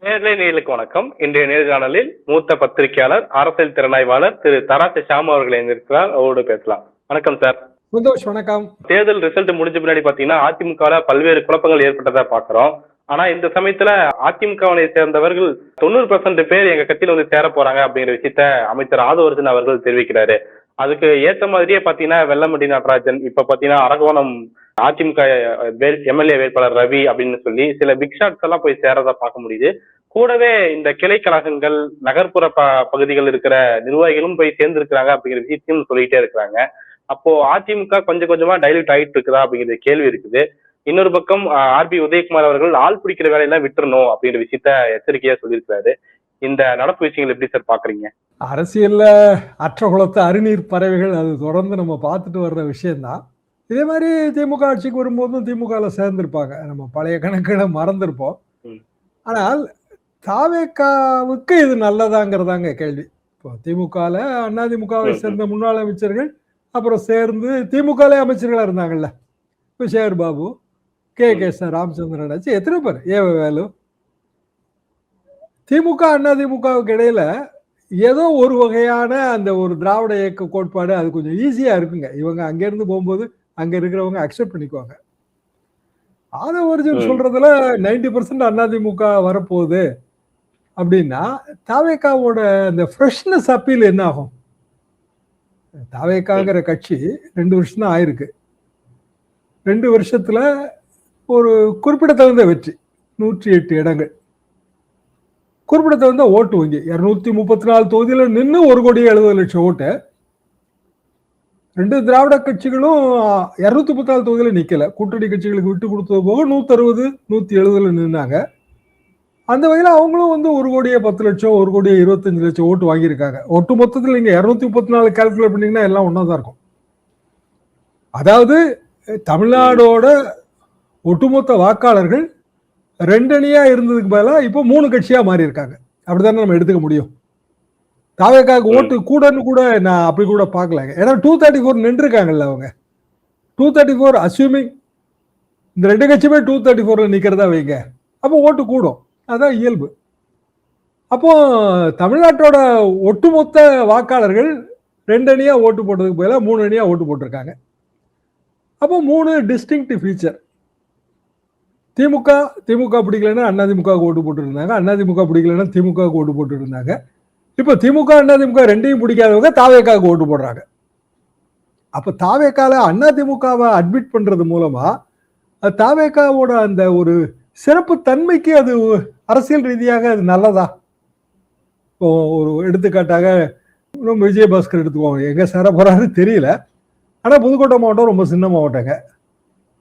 நேயர்களுக்கு வணக்கம். இன்றைய நேர்காணலில் மூத்த பத்திரிகையாளர், அரசியல் திறனாய்வாளர் திரு தராசு ஷாம் அவர்கள் இருக்கிறார். அவரோடு பேசலாம். வணக்கம் சார். சந்தோஷ், வணக்கம். தேர்தல் ரிசல்ட் முடிஞ்ச பின்னாடி பாத்தீங்கன்னா அதிமுக பல்வேறு குழப்பங்கள் ஏற்பட்டதா பாக்குறோம். ஆனா இந்த சமயத்துல அதிமுகவை சேர்ந்தவர்கள் 90% பேர் எங்க கட்சியில வந்து சேர போறாங்க அப்படிங்கிற விஷயத்த அமைச்சர் ஆதவர்ஜன் அவர்கள் தெரிவிக்கிறாரு. அதுக்கு ஏத்த மாதிரியே பாத்தீங்கன்னா வெல்லமண்டி நடராஜன், இப்ப பாத்தீங்கன்னா அரகோணம் அதிமுக எம்எல்ஏ வேட்பாளர் ரவி அப்படின்னு சொல்லி சில பிக் ஷாட்ஸ் எல்லாம் போய் சேரதா பார்க்க முடியுது. கூடவே இந்த கிளை கழகங்கள், நகர்ப்புற பகுதிகள் இருக்கிற நிர்வாகிகளும் போய் சேர்ந்திருக்கிறாங்க அப்படிங்கிற விஷயத்தையும் சொல்லிட்டே இருக்கிறாங்க. அப்போ அதிமுக கொஞ்சம் கொஞ்சமா டைல்யூட் ஆயிட்டு இருக்குதா அப்படிங்கிற கேள்வி இருக்குது. இன்னொரு பக்கம் ஆர்பி உதயகுமார் அவர்கள் ஆள் பிடிக்கிற வேலையெல்லாம் விட்டுறணும் அப்படிங்கிற விஷயத்த எச்சரிக்கையா சொல்லியிருக்கிறாரு. இந்த நடப்பு விஷயங்கள் எப்படி சார் பாக்குறீங்க? அரசியல்ல அற்ற குளத்த அருநீர் பறவைகள், அது தொடர்ந்து நம்ம பார்த்துட்டு வர்ற விஷயம்தான். இதே மாதிரி திமுக ஆட்சிக்கு வரும்போதும் திமுகவில் சேர்ந்திருப்பாங்க. நம்ம பழைய கணக்குகளை மறந்துருப்போம். ஆனால் தாவேக்காவுக்கு இது நல்லதாங்கிறதாங்க கேள்வி. இப்போ திமுகவில் அதிமுகவை சேர்ந்த முன்னாள் அமைச்சர்கள் அப்புறம் சேர்ந்து திமுகலே அமைச்சர்களாக இருந்தாங்கல்ல, இப்போ சேகர் பாபு, கே.கே.எஸ். ராமச்சந்திரன் ஆச்சு, எத்தனை பேர், வேலு. திமுக அதிமுகவுக்கு இடையில ஏதோ ஒரு வகையான அந்த ஒரு திராவிட இயக்க கோட்பாடு அது கொஞ்சம் ஈஸியா இருக்குங்க. இவங்க அங்கிருந்து போகும்போது அங்க இருக்கிறவங்க அக்செப்ட் பண்ணிக்குவாங்க. ஆதவர்ஜன் சொல்றதுல 90% அதிமுக வரப்போகுது அப்படின்னா தாவேக்காவோட அந்த ஃப்ரெஷ்னஸ் அப்பீல் என்ன ஆகும்? தாவேக்காங்கிற கட்சி 2 வருஷம் தான் ஆயிருக்கு. 2 வருஷத்துல ஒரு குறிப்பிடத்தகுந்த வெற்றி, 108 இடங்கள், குறிப்பிடத்தகுந்த ஓட்டு வங்கி 234 தொகுதியில நின்று 1,70,00,000 ஓட்டு. 2 திராவிட கட்சிகளும் 234 தொகுதியில நிக்கல, கூட்டணி கட்சிகளுக்கு விட்டு கொடுத்தது போக 160, 170 நின்னாங்க. அந்த வகையில் அவங்களும் வந்து 1,10,00,000, 1,25,00,000 ஓட்டு வாங்கியிருக்காங்க. ஒட்டு மொத்தத்தில் நீங்க 234 கால்குலேட் பண்ணீங்கன்னா எல்லாம் ஒன்னாதான் இருக்கும். அதாவது தமிழ்நாடோட ஒட்டுமொத்த வாக்காளர்கள் 2 அணியா இருந்ததுக்கு பதிலாக இப்போ 3 கட்சியா மாறி இருக்காங்க. அப்படித்தானே நம்ம எடுத்துக்க முடியும். தாவேக்காவுக்கு ஓட்டு கூடன்னு கூட நான் அப்படி கூட பார்க்கலாங்க. ஏன்னா 234 நின்று இருக்காங்கல்ல அவங்க. 234 அஸ்யூமிங் இந்த 2 கட்சியுமே 234ல நிக்கிறதா வைங்க, அப்போ ஓட்டு கூடும். அதான் இயல்பு. அப்போ தமிழ்நாட்டோட ஒட்டுமொத்த வாக்காளர்கள் 2 அணியா ஓட்டு போட்டதுக்கு பதிலாக 3 அணியா ஓட்டு போட்டிருக்காங்க. அப்போ 3 டிஸ்டிங்க்ட் ஃபீச்சர். திமுக பிடிக்கலன்னா அதிமுக ஓட்டு போட்டு இருந்தாங்க, அதிமுக பிடிக்கலன்னா திமுக ஓட்டு போட்டு இருந்தாங்க. இப்ப திமுக அதிமுக ரெண்டையும் பிடிக்காதவங்க தாவேக்காவுக்கு ஓட்டு போடுறாங்க. அப்ப தாவேக்கால அதிமுகவை அட்மிட் பண்றது மூலமா தாவேக்காவோட அந்த ஒரு சிறப்பு தன்மைக்கு அது அரசியல் ரீதியாக அது நல்லதா? இப்போ ஒரு எடுத்துக்காட்டாக விஜயபாஸ்கர் எடுத்துக்கோங்க. எங்க சேர போறாரு தெரியல. ஆனா புதுக்கோட்டை மாவட்டம் ரொம்ப சின்ன மாவட்டங்க.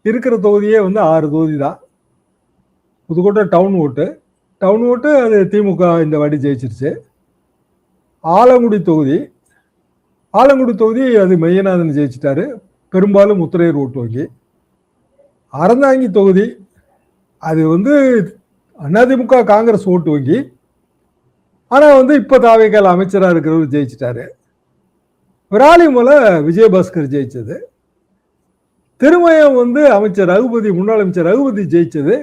இருக்கிற தொகுதியே வந்து 6 தொகுதி தான். புதுக்கோட்டை டவுன் ஓட்டு அது திமுக இந்த வாட்டி ஜெயிச்சிருச்சு. ஆலங்குடி தொகுதி அது மையநாதன் ஜெயிச்சிட்டாரு, பெரும்பாலும் முத்திரையர் ஓட்டு வங்கி. அறந்தாங்கி தொகுதி அது வந்து அதிமுக காங்கிரஸ் ஓட்டு வங்கி. ஆனா வந்து இப்ப தாவேக்கால அமைச்சராக இருக்கிறவர் ஜெயிச்சிட்டாரு. விராலிமலை விஜயபாஸ்கர் ஜெயிச்சது. திருமயம் வந்து முன்னாள் அமைச்சர் ரகுபதி ஜெயிச்சது.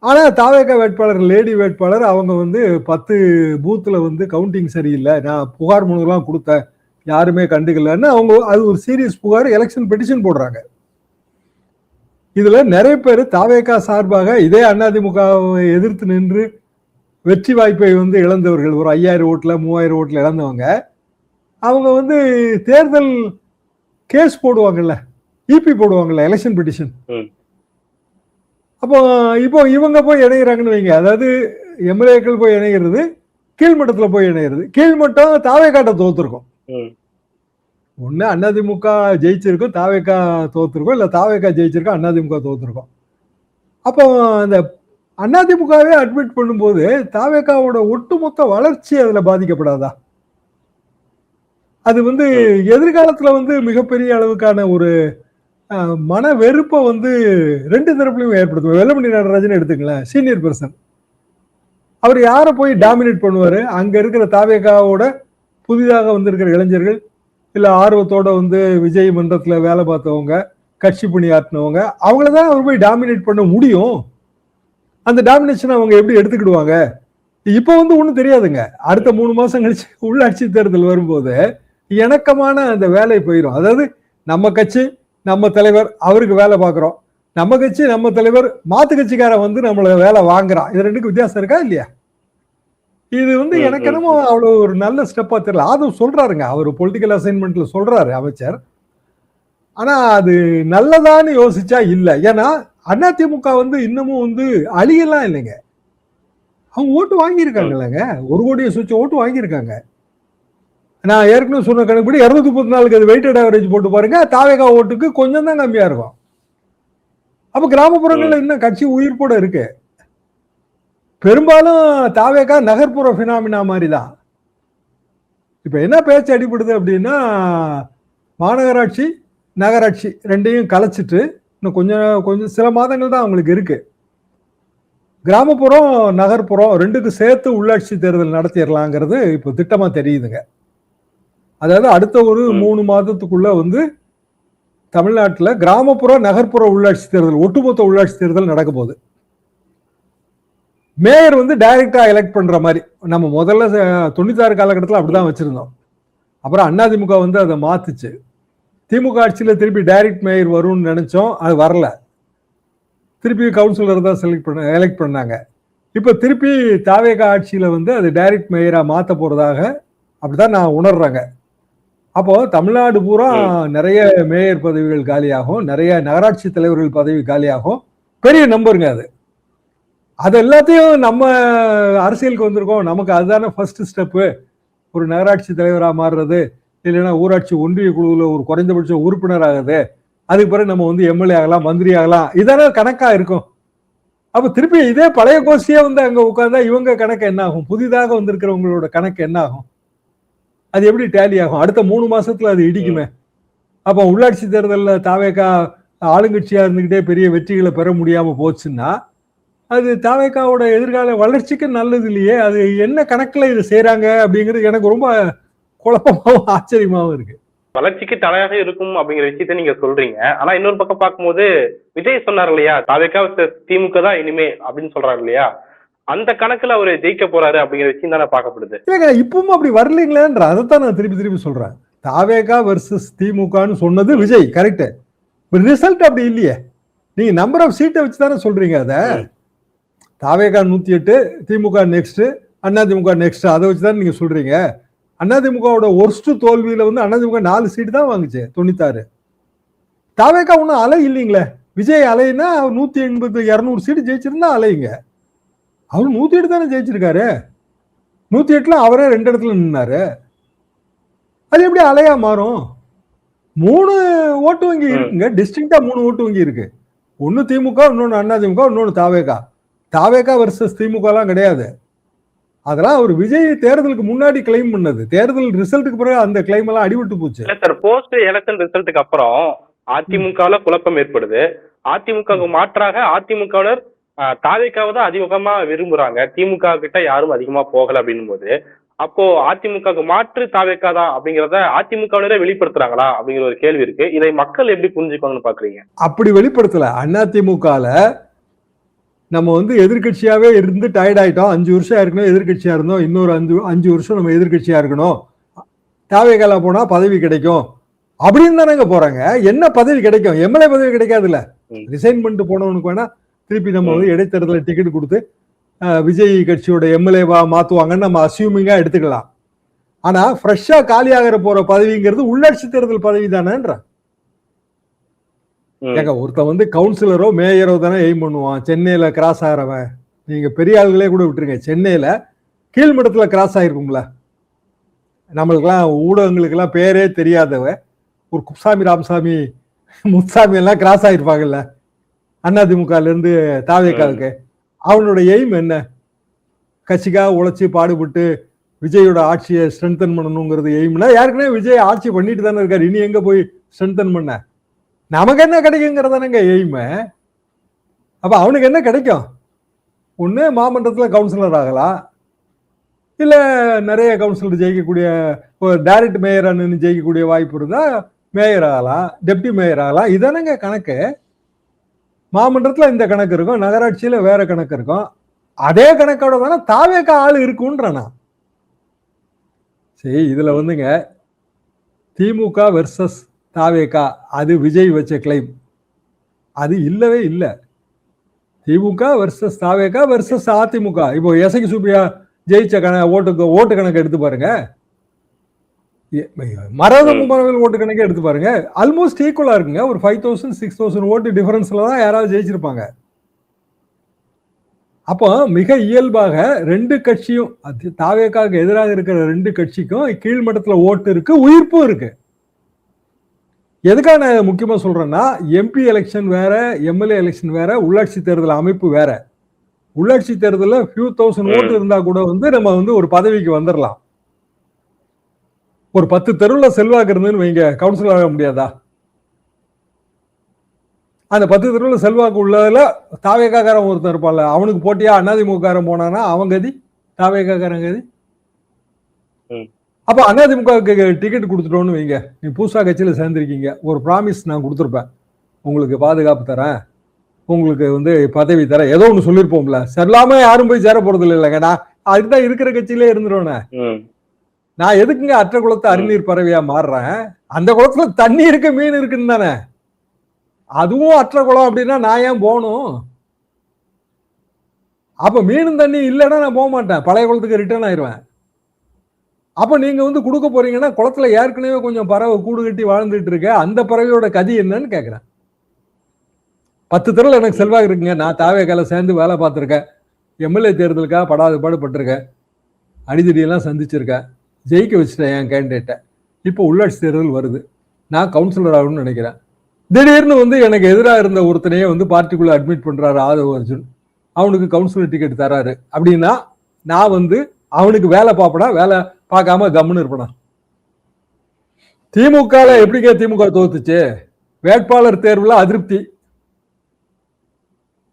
ஆனா தாவேக்கா வேட்பாளர், லேடி வேட்பாளர், அவங்க வந்து 10 பூத்துல வந்து கவுண்டிங் சரியில்லை, நான் புகார் மனுலாம் கொடுத்தேன், யாருமே கண்டுக்கலன்னு அவங்க அது ஒரு சீரியஸ் புகார், எலெக்ஷன் பெட்டிஷன் போடுறாங்க. இதுல நிறைய பேர் தாவேக்கா சார்பாக இதே அதிமுகவை எதிர்த்து நின்று வெற்றி வாய்ப்பை வந்து இழந்தவர்கள், ஒரு 5000 ஓட்டுல 3000 ஓட்டுல இழந்தவங்க, அவங்க வந்து தேர்தல் கேஸ் போடுவாங்கல்ல, இபி போடுவாங்கல்ல, எலெக்ஷன் பெட்டிஷன். அப்போ இப்போ இவங்க போய் இணைகிறாங்கன்னு வைங்க. அதாவது எம்எல்ஏக்கள் போய் இணைகிறது, கீழ்மட்டத்துல போய் இணைகிறது. கீழ்மட்டம் தாவேக்காட்ட தோத்துருக்கும். ஒண்ணு அதிமுக ஜெயிச்சிருக்கும், தாவேக்கா தோத்துருக்கும், இல்ல தாவேக்கா ஜெயிச்சிருக்கும், அதிமுக தோத்துருக்கும். அப்போ அந்த அதிமுகவே அட்மிட் பண்ணும்போது தாவேக்காவோட ஒட்டுமொத்த வளர்ச்சி அதுல பாதிக்கப்படாதா? அது வந்து எதிர்காலத்துல வந்து மிகப்பெரிய அளவுக்கான ஒரு மன வெறுப்பை வந்து 2 தரப்புலையும் ஏற்படுத்தும். வெல்லமண்டி நடராஜன் எடுத்துக்கலாம், சீனியர் பர்சன். அவர் யாரை போய் டாமினேட் பண்ணுவாரு? அங்க இருக்கிற தாவேக்காவோட புதிதாக வந்திருக்கிற இளைஞர்கள், இல்ல ஆர்வத்தோட வந்து விஜய் மன்றத்துல வேலை பார்த்தவங்க, கட்சி பணியாற்றினவங்க, அவங்களதான் அவர் போய் டாமினேட் பண்ண முடியும். அந்த டாமினேஷன் அவங்க எப்படி எடுத்துக்கிடுவாங்க? இப்ப வந்து ஒண்ணும் தெரியாதுங்க. அடுத்த 3 மாசம் கழிச்சு உள்ளாட்சி தேர்தல் வரும்போது இணக்கமான அந்த வேலை போயிரும். அதாவது நம்ம கட்சி, நம்ம தலைவர் அவருக்கு வேலை பார்க்கிறோம். நம்ம கட்சி, நம்ம தலைவர் மாத்து கட்சிக்காரன் வந்து நம்மள வேலை வாங்குறான். இது ரெண்டுக்கும் வித்தியாசம் இருக்கா இல்லையா? இது வந்து எனக்கு என்னமோ அவ்வளவு ஒரு நல்ல ஸ்டெப்பா தெரியல. அதுவும் சொல்றாருங்க. அவர் பொலிட்டிக்கல் அசைன்மெண்ட்ல சொல்றாரு அமைச்சர். ஆனா அது நல்லதான்னு யோசிச்சா இல்ல. ஏன்னா அதிமுக வந்து இன்னமும் வந்து அழியலாம் இல்லைங்க. அவங்க ஓட்டு வாங்கியிருக்காங்கல்லங்க. 1 கோடியை சுற்றி ஓட்டு வாங்கியிருக்காங்க. நான் ஏற்கனவே சொன்ன கணக்குப்படி 234க்கு அது வெயிட்டட் ஆவரேஜ் போட்டு பாருங்க. தாவேகா ஓட்டுக்கு கொஞ்சம் தான் கம்மியா இருக்கும். அப்ப கிராமப்புறங்கள்ல இன்னும் கட்சி உயிர்ப்போட இருக்கு. பெரும்பாலும் தாவேகா நகர்ப்புற பினாமினா மாதிரி தான். இப்ப என்ன பேச்சு அடிபடுது அப்படின்னா, மாநகராட்சி நகராட்சி ரெண்டையும் கலைச்சிட்டு இன்னும் கொஞ்சம் சில மாதங்கள் தான் அவங்களுக்கு இருக்கு. கிராமப்புறம் நகர்ப்புறம் ரெண்டுக்கும் சேர்த்து உள்ளாட்சி தேர்தல் நடத்திடலாங்கிறது இப்போ திட்டமா தெரியுதுங்க. அதாவது அடுத்த ஒரு 3 மாதத்துக்குள்ள வந்து தமிழ்நாட்டில் கிராமப்புற நகர்ப்புற உள்ளாட்சி தேர்தல், ஒட்டுமொத்த உள்ளாட்சி தேர்தல் நடக்க போகுது. மேயர் வந்து டைரக்டா எலெக்ட் பண்ற மாதிரி. நம்ம முதல்ல 96 காலகட்டத்தில் அப்படிதான் வச்சிருந்தோம். அப்புறம் அதிமுக வந்து அதை மாத்துச்சு. திமுக ஆட்சியில திருப்பி டைரக்ட் மேயர் வரும்னு நினைச்சோம், அது வரல. திருப்பி கவுன்சிலர் தான் எலெக்ட் பண்ணாங்க. இப்ப திருப்பி தாவேகா ஆட்சியில வந்து அது டைரக்ட் மேயரா மாத்த போறதாக அப்படிதான் நான் உணர்றேங்க. அப்போ தமிழ்நாடு பூரா நிறைய மேயர் பதவிகள் காலியாகும், நிறைய நகராட்சி தலைவர்கள் பதவி காலியாகும். பெரிய நம்பருங்க அது. அது எல்லாத்தையும் நம்ம அரசியலுக்கு வந்திருக்கோம், நமக்கு அதுதானே ஃபர்ஸ்ட் ஸ்டெப்பு. ஒரு நகராட்சி தலைவராக மாறுறது, இல்லைன்னா ஊராட்சி ஒன்றிய குழுவில் ஒரு குறைந்தபட்ச உறுப்பினர் ஆகுது, அதுக்கு பிறகு நம்ம வந்து எம்எல்ஏ ஆகலாம், மந்திரி ஆகலாம், இதான கணக்கா இருக்கும். அப்ப திருப்பி இதே பழைய கோஷ்டியே வந்து அங்க உட்கார்ந்தா இவங்க கணக்கு என்ன ஆகும்? புதிதாக வந்திருக்கிறவங்களோட கணக்கு என்ன ஆகும்? அது எப்படி டேலி ஆகும்? அடுத்த 3 மாசத்துல அது இடிக்குமே. அப்ப உள்ளாட்சி தேர்தலில் தாவேகா ஆளுங்கட்சியா இருந்துகிட்டே பெரிய வெற்றிகளை பெற முடியாம போச்சுன்னா அது தாவேகாவோட எதிர்கால வளர்ச்சிக்கு நல்லது இல்லையே. அது என்ன கணக்குல இது செய்யறாங்க அப்படிங்கிறது எனக்கு ரொம்ப குழப்பமாவும் ஆச்சரியமாவும் இருக்கு. வளர்ச்சிக்கு தடையாக இருக்கும் அப்படிங்கிற விஷயத்த நீங்க சொல்றீங்க. ஆனா இன்னொரு பக்கம் பார்க்கும்போது விஜய் சொன்னார் இல்லையா, தாவேகா திமுக தான் இனிமே அப்படின்னு சொல்றாரு இல்லையா, அந்த கணக்குல அவரு ஜெயிக்க போறாரு அப்படிங்கிற விஷயம் தானே பார்க்கப்படுது. இப்பவும் அப்படி வரலீங்களேன்ற அதைத்தான் நான் திருப்பி திருப்பி சொல்றேன். தாவேகா வர்சஸ் திமுகன்னு சொன்னது விஜய், கரெக்ட். ரிசல்ட் அப்படி இல்லையே. நீங்க நம்பர் ஆஃப் சீட்டை வச்சு தானே சொல்றீங்க. அத தாவேகா 108, திமுக நெக்ஸ்ட், அதிமுக நெக்ஸ்ட், அதை வச்சுதான் நீங்க சொல்றீங்க. அதிமுகவோட ஒர்ஸ்ட் தோல்வியில வந்து அதிமுக 4 சீட்டு தான் வாங்குச்சு 96. தாவேகா ஒன்றும் அலை இல்லைங்களே. விஜய் அலைன்னா அவர் 180 200 சீட்டு ஜெயிச்சிருந்தா அலைங்க. அவர் 108 தானே ஜெயிச்சிருக்காரு. 108ல அவரே 2 இடத்துல நின்னாரு. அது எப்படி அலையா மாறும்? 3 ஓட்டு வங்கி இருக்குங்க, டிஸ்டிங்டா 3 ஓட்டு வங்கி இருக்கு. ஒன்னு திமுக, இன்னொன்னு அதிமுக, இன்னொன்னு தாவேகா. தாவேகா வர்சஸ் திமுக எல்லாம் கிடையாது. அதெல்லாம் ஒரு விஜய் தேர்தலுக்கு முன்னாடி கிளைம் பண்ணது. தேர்தல் ரிசல்ட்டுக்கு பிறகு அந்த கிளைம் எல்லாம் அடிபட்டு போச்சு. சார், போஸ்ட் எலெக்ஷன் ரிசல்ட்டுக்கு அப்புறம் அதிமுகல குழப்பம் ஏற்படுது. அதிமுக மாற்றாக அதிமுகவினர் தாவேகாவை தான் அதிகமா விரும்புறாங்க, திமுக கிட்ட யாரும் அதிகமா போகல அப்படின்னும் போது, அப்போ அதிமுக மாற்று தாவேகா தான் அப்படிங்கறத அதிமுகவினரே வெளிப்படுத்துறாங்களா அப்படிங்கிற ஒரு கேள்வி இருக்கு. இதை மக்கள் எப்படி புரிஞ்சுக்கணும்னு பாக்குறீங்க? அப்படி வெளிப்படுத்தல. அதிமுகல நம்ம வந்து எதிர்கட்சியாவே இருந்து டயர்ட் ஆயிட்டோம். 5 வருஷம் இருக்கணும் எதிர்கட்சியா இருந்தோம், இன்னொரு 5 வருஷம் நம்ம எதிர்கட்சியா இருக்கணும், தாவேகால போனா பதவி கிடைக்கும் அப்படின்னு தானங்க போறாங்க. என்ன பதவி கிடைக்கும்? எம்எல்ஏ பதவி கிடைக்காதுல்ல. ரிசைன் பண்ணிட்டு போனவனுக்கு வேணா திருப்பி நம்ம வந்து இடைத்தேர்தல டிக்கெட் கொடுத்து விஜய் கட்சியோட எம்எல்ஏவா மாத்துவாங்கன்னு நம்ம அசியூமிங்கா எடுத்துக்கலாம். ஆனா ஃப்ரெஷ்ஷா காலியாகிற போற பதவிங்கிறது உள்ளாட்சி தேர்தல் பதவி தானேன்ற. ஏங்க ஒருத்தன் வந்து கவுன்சிலரோ மேயரோ தானே எய்ம் பண்ணுவான். சென்னையில கிராஸ் ஆகிறவன், நீங்க பெரிய ஆளுகளே கூட விட்டுருங்க, சென்னையில கீழ்மட்டத்துல கிராஸ் ஆயிருக்கும்ல. நம்மளுக்கெல்லாம் ஊடகங்களுக்கெல்லாம் பேரே தெரியாதவ ஒரு குப்சாமி, ராமசாமி, முத்துசாமி எல்லாம் கிராஸ் ஆயிருப்பாங்கல்ல அதிமுகல இருந்து தாவேகாவுக்கு. அவனோட எய்ம் என்ன? கட்சிக்காக உழைச்சி பாடுபட்டு விஜயோட ஆட்சியை ஸ்ட்ரென்தன் பண்ணணுங்கிறது எய்ம்னா, ஏற்கனவே விஜய் ஆட்சி பண்ணிட்டு தானே இருக்காரு. இனி எங்க போய் ஸ்ட்ரென்தன் பண்ண? நமக்கு என்ன கிடைக்குங்கிறதானங்க எய்ம. அப்ப அவனுக்கு என்ன கிடைக்கும்? ஒண்ணு மாமன்றத்துல கவுன்சிலர் ஆகலாம், இல்ல நிறைய கவுன்சிலர் ஜெயிக்கக்கூடிய டைரக்ட் மேயரா நின்று ஜெயிக்கக்கூடிய வாய்ப்பு இருந்தா மேயர் ஆகலாம், டெப்டி மேயர் ஆகலாம். இதானங்க கணக்கு. மாமன்றத்துல இந்த கணக்கு இருக்கும், நகராட்சியில வேற கணக்கு இருக்கும். அதே கணக்கோட தானே தாவேக ஆள் இருக்குன்றானா. சரி, இதுல வந்துங்க திமுக வெர்சஸ் தாவேகா அது விஜய் வச்ச கிளைம், அது இல்லவே இல்லை. திமுக வெர்சஸ் தாவேகா வெர்சஸ் அதிமுக. இப்போ எசகி சூப்பியா ஜெயிச்ச ஓட்டு கணக்கு எடுத்து பாருங்க, மரத மும்மரவில் ஓட்டு கணக்கு எடுத்து பாருங்க, ஆல்மோஸ்ட் ஈக்குவலா இருக்குங்க. ஒரு 5000 6000 ஓட்டு டிஃபரன்ஸ்ல தான் யாராவது ஜெயிச்சிருப்பாங்க. அப்போ மிக இயல்பாக ரெண்டு கட்சியும், தாவேகாவுக்கு எதிராக இருக்கிற ரெண்டு கட்சிக்கும் கீழ்மட்டத்துல ஓட்டு இருக்கு, உயிர்ப்பும் இருக்கு. எதுக்காக நான் முக்கியமா சொல்றேன்னா, எம்பி எலெக்ஷன் வேற, எம்எல்ஏ எலெக்ஷன் வேற, உள்ளாட்சி தேர்தல் அமைப்பு வேற. உள்ளாட்சி தேர்தலில் ஃபியூ தௌசண்ட் ஓட்டு இருந்தா கூட நம்ம ஒரு பதவிக்கு வந்துடலாம். ஒரு 10 தெருவில் செல்வாக்கு இருந்துன்னு வைங்க, கவுன்சிலர் ஆக முடியாதா? அந்த 10 தெருவில் செல்வாக்கு உள்ளதுல தாவேகாக்காரன் ஒருத்தர் இருப்பான்ல, அவனுக்கு போட்டியா அதிமுககாரன் போனானா அவன் கதி, தாவேகாக்காரன் கதி. அப்ப அதிமுகவுக்கு டிக்கெட் கொடுத்துட்டோன்னு வைங்க, நீ புதுசா கட்சியில சேர்ந்திருக்கீங்க, ஒரு ப்ராமிஸ் நான் கொடுத்துருப்பேன், உங்களுக்கு பாதுகாப்பு தரேன், உங்களுக்கு பதவி தரேன், ஏதோ ஒண்ணு சொல்லிருப்போம்ல. சரியில்லாம யாரும் போய் சேர போறது இல்லைங்க. நான் அதுக்குதான் இருக்கிற கட்சியிலே இருந்துருவேனே. நான் எதுக்குங்க அற்ற குளத்தை அறிநீர் பறவையா மாறுறேன்? அந்த குளத்துல தண்ணி இருக்கு, மீன் இருக்குன்னு தானே. அதுவும் அற்ற குளம் அப்படின்னா நான் ஏன் போகணும்? அப்ப மீனும் தண்ணி இல்லைன்னா நான் போக மாட்டேன், பழைய குளத்துக்கு ரிட்டர்ன் ஆயிடுவேன். அப்ப நீங்க கொடுக்க போறீங்கன்னா, குளத்துல ஏற்கனவே கொஞ்சம் பறவை கூடு கட்டி வாழ்ந்துட்டு இருக்க அந்த பறவையோட கதி என்னன்னு கேக்குறேன். 10 தெருவில் எனக்கு செல்வாக்கு இருக்குங்க, நான் தாவேகால சேர்ந்து வேலை பார்த்துருக்கேன், எம்எல்ஏ தேர்தலுக்காக படாத பாடுபட்டிருக்கேன், அடிதடியெல்லாம் சந்திச்சிருக்கேன், ஜெயிக்க வச்சுட்டேன் என் கேண்டிடேட்டை. இப்போ உள்ளாட்சி தேர்தல் வருது, நான் கவுன்சிலர் ஆகணும்னு நினைக்கிறேன். திடீர்னு எனக்கு எதிராக இருந்த ஒருத்தனையே பார்ட்டிக்குள்ள அட்மிட் பண்றாரு ஆதவ அர்ஜுன், அவனுக்கு கவுன்சிலர் டிக்கெட் தராரு அப்படின்னா, நான் அவனுக்கு வேலை பார்ப்பனா, வேலை பார்க்காம கம்முன்னு இருப்பனா? திமுக எப்படிங்க திமுக தோத்துச்சு? வேட்பாளர் தேர்வுல அதிருப்தி,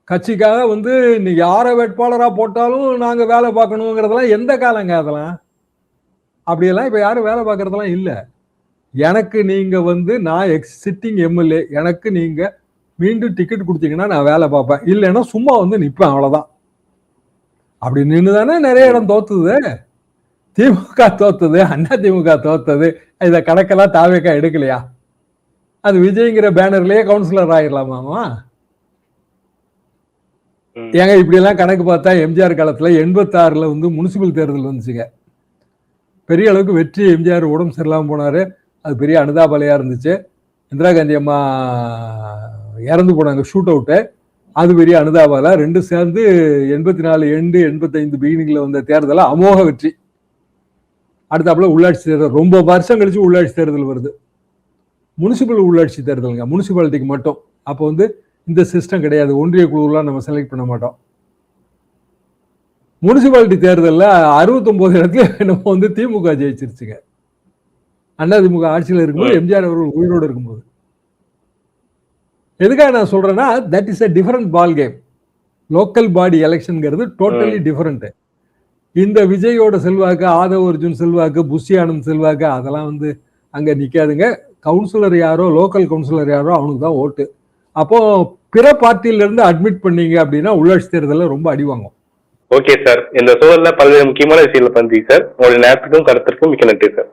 கட்சிக்காக நீ யார வேட்பாளரா போட்டாலும் நாங்க வேலை பார்க்கணுங்கிறதெல்லாம் எந்த காலங்க? அதெல்லாம் அப்படியெல்லாம் இப்ப யாரும் வேலை பார்க்கறதெல்லாம் இல்ல. எனக்கு நீங்க நான் சிட்டிங் எம்எல்ஏ, எனக்கு நீங்க மீண்டும் டிக்கெட் கொடுத்தீங்கன்னா நான் வேலை பார்ப்பேன், இல்லைன்னா சும்மா நிப்பேன், அவ்வளவுதான். அப்படி நின்றுதானே நிறைய இடம் தோத்துது. திமுக தோத்தது, அதிமுக தோத்தது, இத கணக்கெல்லாம் தாவேகா எடுக்கலையா? அது விஜய்ங்கிற பேனர்லயே கவுன்சிலர் ஆயிடலாமாமா? ஏங்க இப்படி எல்லாம் கணக்கு பார்த்தா எம்ஜிஆர் காலத்துல 86ல முனிசிபல் தேர்தல் வந்துச்சுங்க, பெரிய அளவுக்கு வெற்றி. எம்ஜிஆர் உடம்பு சரியில்லாம போனாரு, அது பெரிய அனுதாபலையா இருந்துச்சு. இந்திரா காந்தி அம்மா இறந்து போனாங்க, ஷூட் அவுட்டு, அது பெரிய அனுதாபால. ரெண்டு சேர்ந்து 84 எண்டு 85 பிகினிங்ல வந்த தேர்தல அமோக வெற்றி. அடுத்தாப்புல உள்ளாட்சி தேர்தல், ரொம்ப வருஷம் கழிச்சு உள்ளாட்சி தேர்தல் வருது, முனிசிபல் உள்ளாட்சி தேர்தலுங்க, முனிசிபாலிட்டிக்கு மட்டும். அப்போ இந்த சிஸ்டம் கிடையாது, ஒன்றிய குழுலாம் நம்ம செலக்ட் பண்ண மாட்டோம். முனிசிபாலிட்டி தேர்தலில் 69 இடத்துல நம்ம திமுக ஜெயிச்சிருச்சுங்க, அதிமுக ஆட்சியில் இருக்கும்போது, எம்ஜிஆர் அவர்கள் உயிரோடு இருக்கும்போது. எதுக்காக நான் சொல்றேன்னா, that is a different ball game. Local body எலெக்ஷன்ங்கிறது டோட்டலி டிஃபரெண்ட். இந்த விஜயோட செல்வாக்கு, ஆதவ அர்ஜுன் செல்வாக்கு, புஷி ஆனந்த் செல்வாக்கு, அதெல்லாம் அங்க நிக்காதுங்க. கவுன்சிலர் யாரோ, லோக்கல் கவுன்சிலர் யாரோ, அவனுக்கு தான் ஓட்டு. அப்போ பிற பார்ட்டியில இருந்து அட்மிட் பண்ணீங்க அப்படின்னா உள்ளாட்சி தேர்தலில் ரொம்ப அடிவாங்கும். ஓகே சார், இந்த சூழல்ல பல்வேறு முக்கியமான விஷயங்களை பண்றீங்க சார். உங்களுடைய நேரத்துக்கும் கருத்திற்கும் மிக்க நன்றி சார்.